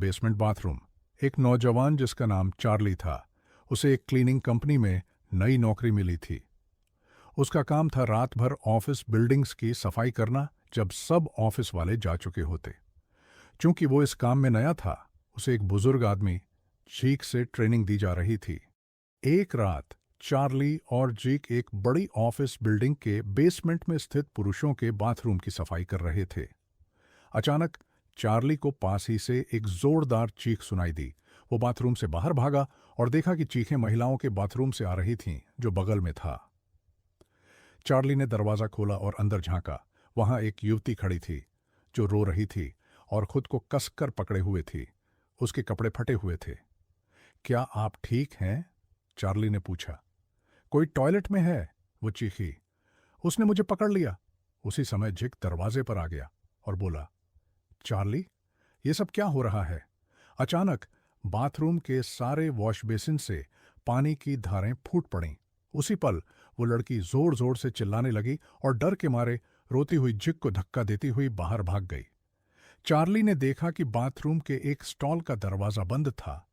Basement bathroom. एक नौजवान जिसका नाम चार्ली था, उसे एक क्लीनिंग कंपनी में नई नौकरी मिली थी। उसका काम था रात भर ऑफिस बिल्डिंग्स की सफाई करना जब सब ऑफिस वाले जा चुके होते। चूंकि वो इस काम में नया था, उसे एक बुजुर्ग आदमी जीक से ट्रेनिंग दी जा रही थी। एक रात चार्ली और जीक एक बड़ी ऑफिस बिल्डिंग के बेसमेंट में स्थित पुरुषों के बाथरूम की सफाई कर रहे थे। अचानक चार्ली को पास ही से एक जोरदार चीख सुनाई दी। वो बाथरूम से बाहर भागा और देखा कि चीखें महिलाओं के बाथरूम से आ रही थीं, जो बगल में था। चार्ली ने दरवाजा खोला और अंदर झांका। वहां एक युवती खड़ी थी, जो रो रही थी और खुद को कसकर पकड़े हुए थी। उसके कपड़े फटे हुए थे। क्या आप ठीक हैं? चार्ली ने पूछा। कोई टॉयलेट में है, वो चीखी। उसने मुझे पकड़ लिया। उसी समय जिक दरवाजे पर आ गया और बोला, चार्ली, ये सब क्या हो रहा है? अचानक बाथरूम के सारे वॉश बेसिन से पानी की धारें फूट पड़ीं। उसी पल वो लड़की जोर जोर से चिल्लाने लगी और डर के मारे रोती हुई जिक को धक्का देती हुई बाहर भाग गई। चार्ली ने देखा कि बाथरूम के एक स्टॉल का दरवाजा बंद था।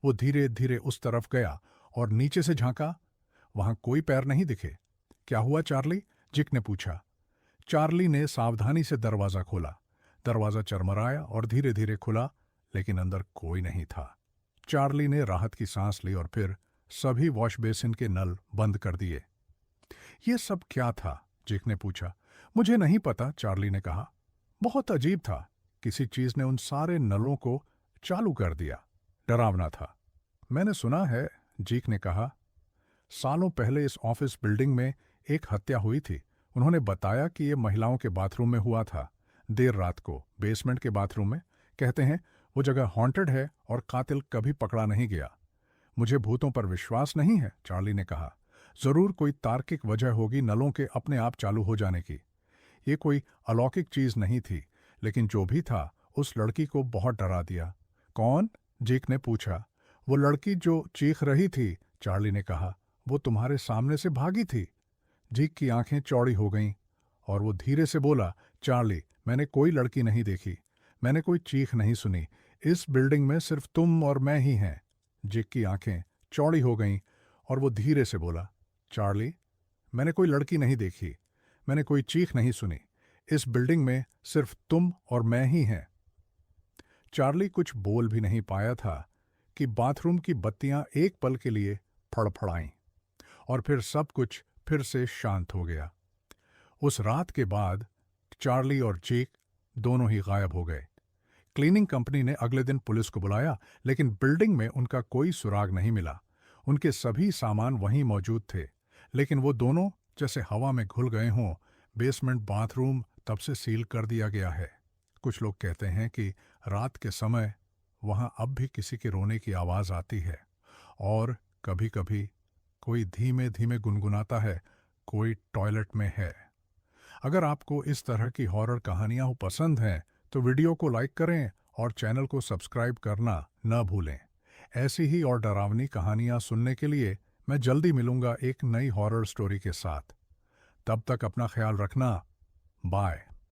वो धीरे धीरे उस तरफ गया और नीचे से झांका। वहां कोई पैर नहीं दिखे। क्या हुआ चार्ली? जिक ने पूछा। चार्ली ने सावधानी से दरवाजा खोला। दरवाजा चरमराया और धीरे धीरे खुला, लेकिन अंदर कोई नहीं था। चार्ली ने राहत की सांस ली और फिर सभी वॉश बेसिन के नल बंद कर दिए। ये सब क्या था? जिक ने पूछा। मुझे नहीं पता, चार्ली ने कहा। बहुत अजीब था। किसी चीज ने उन सारे नलों को चालू कर दिया। डरावना था। मैंने सुना है, जीक ने कहा, सालों पहले इस ऑफिस बिल्डिंग में एक हत्या हुई थी। उन्होंने बताया कि यह महिलाओं के बाथरूम में हुआ था, देर रात को, बेसमेंट के बाथरूम में। कहते हैं वो जगह हॉन्टेड है और कातिल कभी पकड़ा नहीं गया। मुझे भूतों पर विश्वास नहीं है, चार्ली ने कहा। जरूर कोई तार्किक वजह होगी नलों के अपने आप चालू हो जाने की। ये कोई अलौकिक चीज नहीं थी, लेकिन जो भी था उस लड़की को बहुत डरा दिया। कौन? जीक ने पूछा। वो लड़की जो चीख रही थी, चार्ली ने कहा। वो तुम्हारे सामने से भागी थी। जीक की आंखें चौड़ी हो गईं और वो धीरे से बोला, चार्ली, मैंने कोई लड़की नहीं देखी। मैंने कोई चीख नहीं सुनी। इस बिल्डिंग में सिर्फ तुम और मैं ही हैं। जीक की आंखें चौड़ी हो गईं और वो धीरे से बोला, चार्ली, मैंने कोई लड़की नहीं देखी। मैंने कोई चीख नहीं सुनी। इस बिल्डिंग में सिर्फ तुम और मैं ही हैं। चार्ली कुछ बोल भी नहीं पाया था कि बाथरूम की बत्तियां एक पल के लिए फड़फड़ाईं और फिर सब कुछ फिर से शांत हो गया। उस रात के बाद चार्ली और जीक दोनों ही गायब हो गए। क्लीनिंग कंपनी ने अगले दिन पुलिस को बुलाया, लेकिन बिल्डिंग में उनका कोई सुराग नहीं मिला। उनके सभी सामान वहीं मौजूद थे, लेकिन वो दोनों जैसे हवा में घुल गए हों। बेसमेंट बाथरूम तब से सील कर दिया गया है। कुछ लोग कहते हैं कि रात के समय वहां अब भी किसी के रोने की आवाज आती है और कभी-कभी कोई धीमे धीमे गुनगुनाता है, कोई टॉयलेट में है। अगर आपको इस तरह की हॉरर कहानियां पसंद हैं तो वीडियो को लाइक करें और चैनल को सब्सक्राइब करना न भूलें। ऐसी ही और डरावनी कहानियां सुनने के लिए मैं जल्दी मिलूंगा एक नई हॉरर स्टोरी के साथ। तब तक अपना ख्याल रखना। बाय।